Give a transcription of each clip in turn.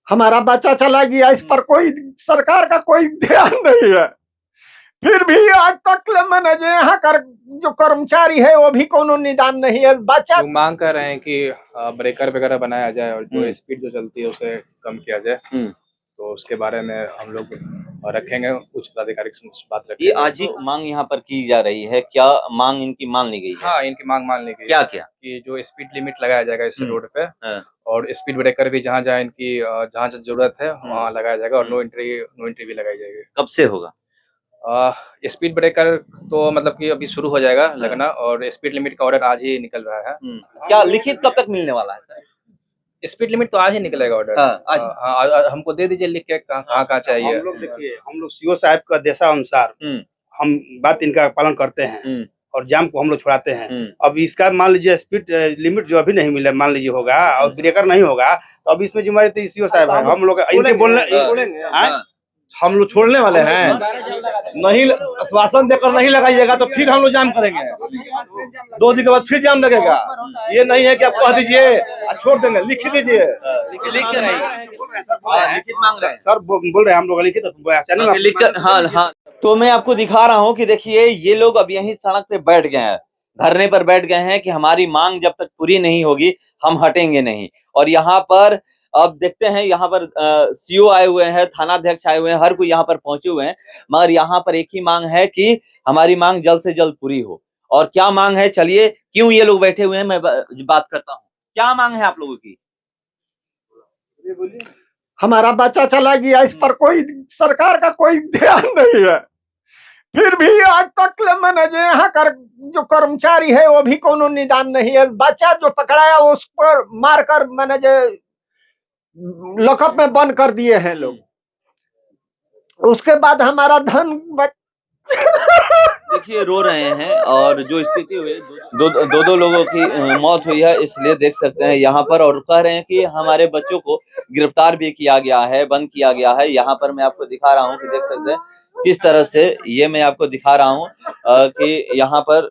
हमारा बच्चा चला गया, इस पर कोई सरकार का कोई ध्यान नहीं है। फिर भी आज तक मैंने जो यहाँ कर जो कर्मचारी है वो भी कोनो निदान नहीं है। बच्चा लोग मांग कर रहे हैं कि ब्रेकर वगैरह बनाया जाए और जो स्पीड जो चलती है उसे कम किया जाए। तो उसके बारे में हम लोग रखेंगे, उच्च पदाधिकारी से बात ये रखेंगे। आज ही मांग यहाँ पर की जा रही है, क्या मांग इनकी मान ली गई है? हाँ, इनकी मांग मान ली गई है। क्या क्या? कि जो स्पीड लिमिट लगाया जाएगा इस रोड पे, हाँ। और स्पीड ब्रेकर भी जहाँ जहाँ इनकी जहाँ जरूरत है वहाँ लगाया जाएगा, और नो एंट्री भी लगाई जाएगी। कब से होगा? स्पीड ब्रेकर तो मतलब कि अभी शुरू हो जाएगा लगना, और स्पीड लिमिट का ऑर्डर आज ही निकल रहा है। क्या लिखित कब तक मिलने वाला है सर? स्पीड लिमिट तो आज ही निकलेगा ऑर्डर। हाँ, आज। हाँ, हमको दे दीजिए लिख के कहाँ चाहिए। हम लोग देखिए, हम लोग सीओ साहब का देशानुसार हम बात इनका पालन करते हैं और जाम को हम लोग छुड़ाते हैं। अब इसका मान लीजिए स्पीड लिमिट जो अभी नहीं मिला, मान लीजिए होगा और ब्रेकर नहीं होगा, तो अब इसमें जिम्मेदारी तो सीओ साहब है। हम लोग इनके बोलने हम लोग छोड़ने वाले हैं, नहीं आश्वासन देकर नहीं लगाइएगा तो फिर हम लोग जाम करेंगे। 2 दिन के बाद फिर जाम लगेगा। ये नहीं है कि आप कह दीजिए छोड़ देंगे, लिख दीजिए। सर बोल रहे हैं, हम लोग लिखित हाँ। तो मैं आपको दिखा रहा हूँ कि देखिए ये लोग अब यहीं सड़क पे बैठ गए हैं, धरने पर बैठ गए हैं कि हमारी मांग जब तक पूरी नहीं होगी हम हटेंगे नहीं। और यहाँ पर अब देखते हैं, यहाँ पर सीओ आए हुए हैं, थानाध्यक्ष आए हुए हैं, हर कोई यहाँ पर पहुंचे हुए हैं, मगर यहाँ पर एक ही मांग है कि हमारी मांग जल्द से जल्द पूरी हो। और क्या मांग है, चलिए क्यों ये लोग बैठे हुए हैं मैं बात करता हूँ। क्या मांग है आप लोगों की? हमारा बच्चा चला गया, इस पर कोई सरकार का कोई ध्यान नहीं है। फिर भी आज तक मैंने जो यहाँ जो कर्मचारी है वो भी कोनो निदान नहीं है। बच्चा जो पकड़ाया उस पर मारकर मैंने जो लॉकअप में बंद कर दिए हैं लोग। उसके बाद हमारा धन देखिए रो रहे हैं, और जो स्थिति हुई दो लोगों की मौत हुई है, इसलिए देख सकते हैं यहाँ पर। और कह रहे हैं कि हमारे बच्चों को गिरफ्तार भी किया गया है, बंद किया गया है। यहाँ पर मैं आपको दिखा रहा हूँ कि देख सकते हैं किस तरह से, ये मैं आपको दिखा रहा हूँ कि यहाँ पर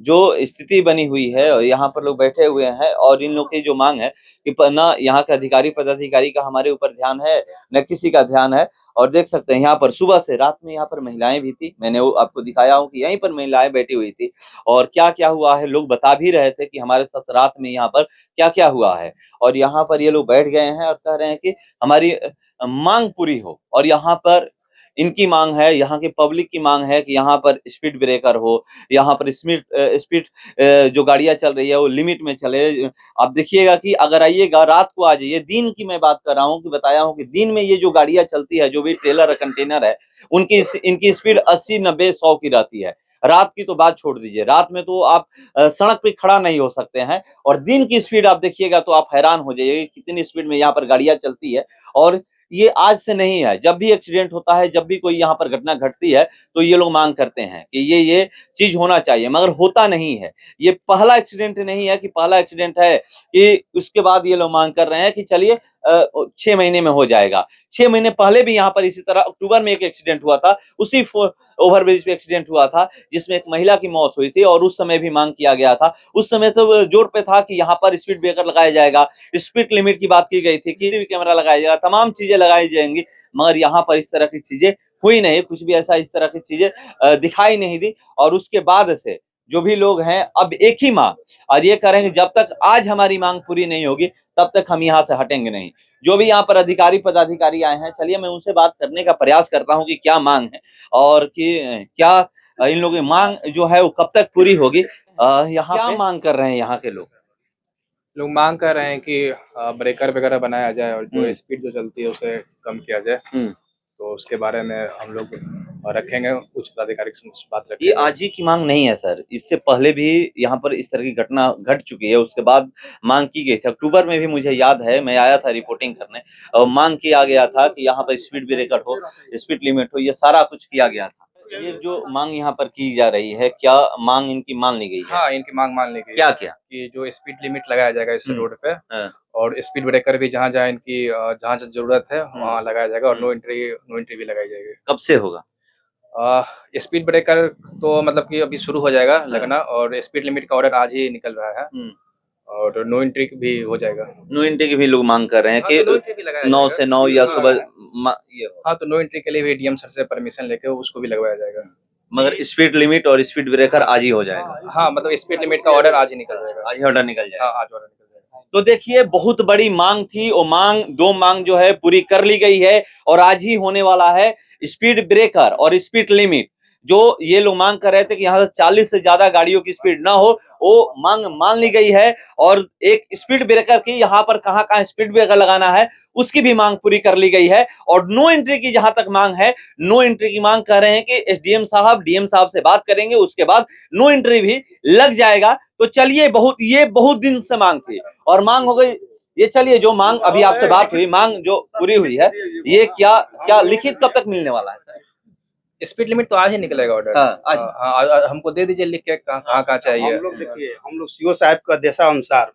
जो स्थिति बनी हुई है, और यहाँ पर लोग बैठे हुए हैं। और इन लोग की जो मांग है कि न यहाँ के अधिकारी पदाधिकारी का हमारे ऊपर ध्यान है, न किसी का ध्यान है। और देख सकते हैं यहाँ पर सुबह से रात में यहाँ पर महिलाएं भी थी, मैंने वो आपको दिखाया हूँ कि यहीं पर महिलाएं बैठी हुई थी। और क्या क्या हुआ है लोग बता भी रहे थे कि हमारे साथ रात में यहाँ पर क्या क्या हुआ है। और यहाँ पर ये लोग बैठ गए हैं और कह रहे हैं कि हमारी मांग पूरी हो। और यहाँ पर इनकी मांग है, यहाँ की पब्लिक की मांग है कि यहाँ पर स्पीड ब्रेकर हो, यहाँ पर स्पीड जो गाड़ियां चल रही है वो लिमिट में चले। आप देखिएगा कि अगर आइएगा रात को आ जाइए, दिन की मैं बात कर रहा हूँ कि बताया हूँ कि दिन में ये जो गाड़ियां चलती है, जो भी ट्रेलर कंटेनर है, इनकी स्पीड 80, 90, 100 की रहती है। रात की तो बात छोड़ दीजिए, रात में तो आप सड़क पे खड़ा नहीं हो सकते हैं। और दिन की स्पीड आप देखिएगा तो आप हैरान हो जाइएगा कितनी स्पीड में यहाँ पर गाड़ियां चलती है। और ये आज से नहीं है, जब भी एक्सीडेंट होता है, जब भी कोई यहाँ पर घटना घटती है, तो ये लोग मांग करते हैं कि ये चीज होना चाहिए, मगर होता नहीं है। ये पहला एक्सीडेंट नहीं है कि पहला एक्सीडेंट है कि उसके बाद ये लोग मांग कर रहे हैं कि चलिए 6 महीने में हो जाएगा। 6 महीने पहले भी यहाँ पर इसी तरह अक्टूबर में एक एक्सीडेंट हुआ था, उसी ओवरब्रिज पे एक्सीडेंट हुआ था जिसमें एक महिला की मौत हुई थी, और उस समय भी मांग किया गया था। उस समय तो जोर पे था कि यहाँ पर स्पीड ब्रेकर लगाया जाएगा, स्पीड लिमिट की बात की गई थी, सीसीटीवी कैमरा लगाया जाएगा, तमाम चीजें लगाई जाएंगी, मगर यहाँ पर इस तरह की चीजें हुई नहीं, कुछ भी ऐसा इस तरह की चीजें दिखाई नहीं दी। और उसके बाद से जो भी लोग हैं अब एक ही मांग, और ये करेंगे जब तक आज हमारी मांग पूरी नहीं होगी तब तक हम यहाँ से हटेंगे नहीं। जो भी यहाँ पर अधिकारी पदाधिकारी आए हैं, चलिए मैं उनसे बात करने का प्रयास करता हूँ कि क्या मांग है और कि क्या इन लोगों की मांग जो है वो कब तक पूरी होगी। यहाँ क्या मांग कर रहे हैं यहाँ के लोग मांग कर रहे हैं कि ब्रेकर वगैरह बनाया जाए और जो स्पीड जो चलती है उसे कम किया जाए। तो उसके बारे में हम लोग रखेंगे, उच्च पदाधिकारी से बात रखेंगे। ये आज ही की मांग नहीं है सर, इससे पहले भी यहाँ पर इस तरह की घटना घट चुकी है, उसके बाद मांग की गई थी। अक्टूबर में भी मुझे याद है, मैं आया था रिपोर्टिंग करने, और मांग किया गया था कि यहाँ पर स्पीड ब्रेकर हो, स्पीड लिमिट हो, ये सारा कुछ किया गया था। ये जो मांग यहाँ पर की जा रही है, क्या मांग इनकी मान ली गई है? हाँ, इनकी मांग मान ली गई। क्या क्या? कि जो स्पीड लिमिट लगाया जाएगा इस रोड पे, और स्पीड ब्रेकर भी जहाँ जहाँ इनकी जहाँ जरूरत है वहाँ लगाया जाएगा, और नो एंट्री भी लगाई जाएगी। कब से होगा? स्पीड ब्रेकर तो मतलब कि अभी शुरू हो जाएगा लगना, और स्पीड लिमिट का ऑर्डर आज ही निकल रहा है। और नो एंट्री भी हो जाएगा। नो एंट्री की भी लोग मांग कर रहे हैं हाँ, तो नो कि एंट्री भी लगाया 9 जाएगा। से 9 या सुबह ये हो। हाँ, तो नो एंट्री के लिए भी डीएम सर से परमिशन लेके उसको भी लगवाया जाएगा। मगर स्पीड लिमिट और स्पीड ब्रेकर आज ही हो जाएगा। हाँ, मतलब स्पीड लिमिट का ऑर्डर आज ही निकल जाएगा। आज ही ऑर्डर निकल जाएगा। हाँ, आज ऑर्डर निकल जाएगा। तो देखिए बहुत बड़ी मांग थी, वो मांग 2 मांग जो है पूरी कर ली गई है और आज ही होने वाला है। स्पीड ब्रेकर और स्पीड लिमिट जो ये लोग मांग कर रहे थे कि यहाँ से 40 से ज्यादा गाड़ियों की स्पीड ना हो, वो मांग मान ली गई है। और एक स्पीड ब्रेकर की यहाँ पर कहाँ स्पीड ब्रेकर लगाना है उसकी भी मांग पूरी कर ली गई है। और नो एंट्री की जहां तक मांग है, नो एंट्री की मांग कर रहे हैं कि एसडीएम साहब डीएम साहब से बात करेंगे, उसके बाद नो एंट्री भी लग जाएगा। तो चलिए ये बहुत दिन से मांग थी और मांग हो गई। ये चलिए जो मांग अभी आपसे बात हुई, मांग जो पूरी हुई है, ये क्या लिखित कब तक मिलने वाला है? स्पीड लिमिट तो आज ही निकलेगा ऑर्डर। हाँ, आज। आज हमको दे दीजिए लिख के कहाँ चाहिए। हम लोग देखिए, हम लोग सीओ साहब का देशानुसार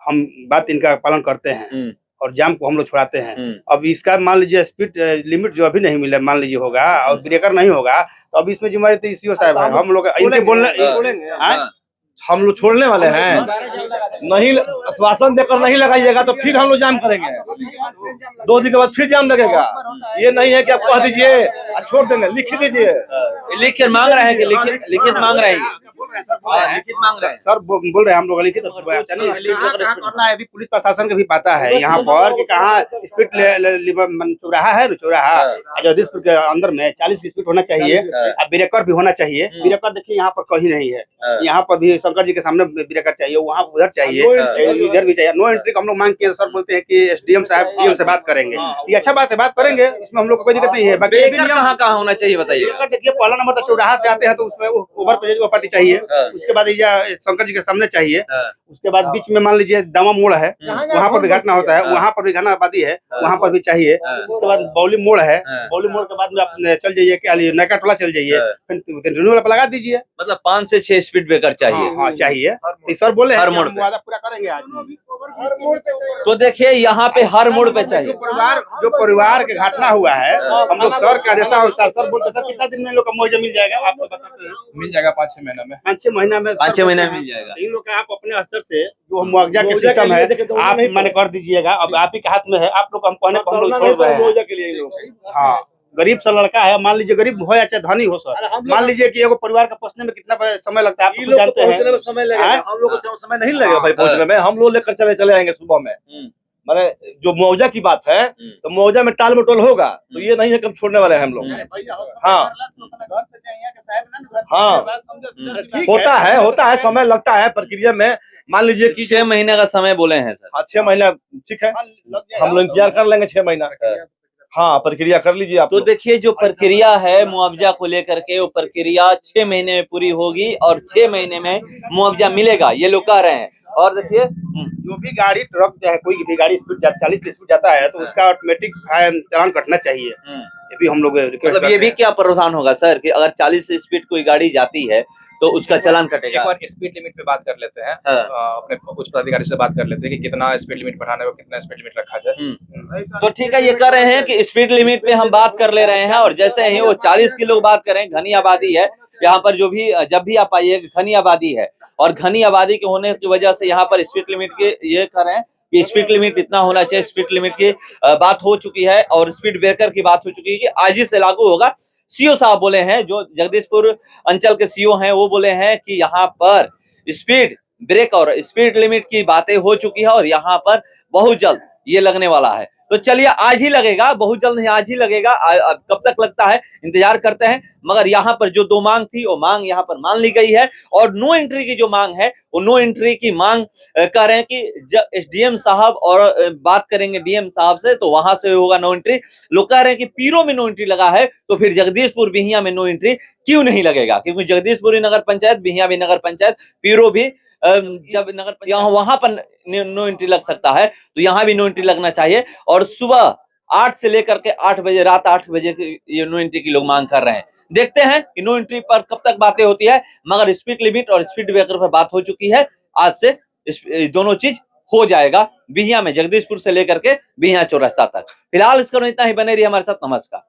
हम बात इनका पालन करते हैं और जाम को हम लोग छुड़ाते हैं। अब इसका मान लीजिए स्पीड लिमिट जो अभी नहीं मिला मान लीजिए होगा और ब्रेकर नहीं होगा, तो अब इसमें जिम्मेदारी तो सीओ साहब है। हम लोग इनके बोलने हम लोग छोड़ने वाले हैं, नहीं आश्वासन देकर नहीं लगाइएगा तो फिर हम लोग जाम करेंगे। 2 दिन के बाद फिर जाम लगेगा। ये नहीं है कि आप कह दीजिए और छोड़ देंगे, लिख दीजिए। लिख कर मांग रहे हैं कि लिखित मांग रहे हैं। लिखित मांग रहे हैं सर, बोल रहे हैं हम लोग लिखित करना है। अभी पुलिस प्रशासन को भी पता है यहाँ पर कि कहाँ स्पीड चौराहा है, चौराहा जगदीशपुर के अंदर में 40 की स्पीड होना चाहिए और ब्रेकर भी होना चाहिए। ब्रेकर देखिए यहाँ पर कहीं नहीं है, यहाँ पर भी शंकर जी के सामने ब्रेकर चाहिए, वहाँ उधर चाहिए, इधर भी चाहिए। नो एंट्री हम लोग मांग के सर बोलते हैं कि एसडीएम साहब डीएम से बात करेंगे। ये अच्छा बात है, बात करेंगे, इसमें हम लोग को कोई दिक्कत नहीं है। बाकी कहाँ होना चाहिए बताइए। देखिए पहला नंबर तो चौराहा से आते हैं तो उसमें ओवर ब्रिज पार्टी चाहिए, उसके बाद शंकर जी के सामने चाहिए, उसके बाद बीच में मान लीजिए दामा मोड़ है, वहाँ पर भी घटना होता है, वहाँ पर भी घना आबादी है, वहाँ पर भी चाहिए। उसके बाद बौली मोड़ है, बौली मोड़ के बाद में आप चल जाइए क्या नैका टोला चल जाइए, फिर रिन्यू वाला लगा दीजिए। मतलब 5 से 6 स्पीड ब्रेकर चाहिए। हाँ चाहिए। तो सर बोले हर मोड़ पे वादा पूरा करेंगे आज। तो देखिए यहाँ पे हर मोड़ पे चाहिए। जो परिवार के घटना हुआ है, हम लोग सर का आदेशानुसार सर बोलते सर कितना दिन में लोग का मुआवजा मिल जाएगा? आप मिल जाएगा 5-6 महीना में। 5-6 महीना में 5-6 महीने में मिल जाएगा। इन लोग का आप अपने स्तर से जो मुआवजा के सिस्टम है आप मैंने कर दीजिएगा। अब आप ही के हाथ में है, आप लोग हम कहने पर हम लोग छोड़ रहे हैं। हाँ, गरीब सा लड़का है, मान लीजिए गरीब हो या चाहे धनी हो सर, मान लीजिए कि एगो परिवार का पहुंचने में कितना समय लगता है आप लोग जानते हैं। समय लगेगा, हम लोग को समय नहीं लगेगा भाई पहुंचने में। हम लोग लेकर चले आएंगे सुबह में। माने जो मुआवजा की बात है तो मुआवजा में टाल मटोल होगा, तो ये नहीं है कि हम छोड़ने वाले हैं हम लोग। हाँ हाँ, होता है समय लगता है प्रक्रिया में। मान लीजिए कि 6 महीने का समय बोले हैं सर। हाँ 6 महीना ठीक है, हम लोग इंतजार कर लेंगे 6 महीना। हाँ प्रक्रिया कर लीजिए आप। तो देखिए जो प्रक्रिया है मुआवजा को लेकर के, वो प्रक्रिया 6 महीने में पूरी होगी और 6 महीने में मुआवजा मिलेगा, ये लोग कह रहे हैं। और देखिए जो भी गाड़ी ट्रक चाहे कोई भी गाड़ी स्पीड 40 की स्पीड जाता है तो उसका ऑटोमेटिक चालान कटना चाहिए। ये भी हम लोग मतलब ये भी क्या प्रावधान होगा सर कि अगर 40 से स्पीड कोई गाड़ी जाती है तो उसका चालान कटेगा? एक बार स्पीड लिमिट पे बात कर लेते हैं। अपने उच्च पदाधिकारी से बात कर लेते हैं कि कितना स्पीड लिमिट बढ़ाने को कितना स्पीड लिमिट रखा जाए। तो ठीक है, ये कर रहे हैं कि स्पीड लिमिट पे हम बात कर ले रहे हैं। और जैसे ही वो 40 की लोग बात करें, घनी आबादी है यहाँ पर, जो भी जब भी आप आइए घनी आबादी है और घनी आबादी के होने की वजह से यहाँ पर स्पीड लिमिट के ये कर रहे हैं कि स्पीड लिमिट इतना होना चाहिए। स्पीड लिमिट की बात हो चुकी है और स्पीड ब्रेकर की बात हो चुकी है कि आज ही से लागू होगा। सीओ साहब बोले हैं, जो जगदीशपुर अंचल के सीओ हैं, वो बोले हैं कि यहाँ पर स्पीड ब्रेक और स्पीड लिमिट की बातें हो चुकी है और यहाँ पर बहुत जल्द ये लगने वाला है। तो चलिए आज ही लगेगा, बहुत जल्द नहीं आज ही लगेगा। कब तक लगता है इंतजार करते हैं। मगर यहाँ पर जो 2 मांग थी वो मांग यहाँ पर मान ली गई है। और नो एंट्री की जो मांग है वो नो एंट्री की मांग कह रहे हैं कि एसडीएम साहब और बात करेंगे डीएम साहब से तो वहां से होगा नो एंट्री। लोग कह रहे हैं कि पीरो में नो एंट्री लगा है तो फिर जगदीशपुर बिहिया में नो एंट्री क्यों नहीं लगेगा? क्योंकि जगदीशपुर नगर पंचायत, बिहिया भी नगर पंचायत, पीरो भी जब नगर यहाँ वहां पर नो एंट्री लग सकता है तो यहाँ भी नो एंट्री लगना चाहिए। और सुबह 8 से लेकर के 8 बजे, रात 8 बजे ये नो एंट्री की लोग मांग कर रहे हैं। देखते हैं कि नो एंट्री पर कब तक बातें होती है। मगर स्पीड लिमिट और स्पीड ब्रेकर पर बात हो चुकी है। आज से दोनों चीज हो जाएगा बिहिया में, जगदीशपुर से लेकर के बिहिया चौरास्ता तक। फिलहाल इसका इतना ही, बने रहिए हमारे साथ। नमस्कार।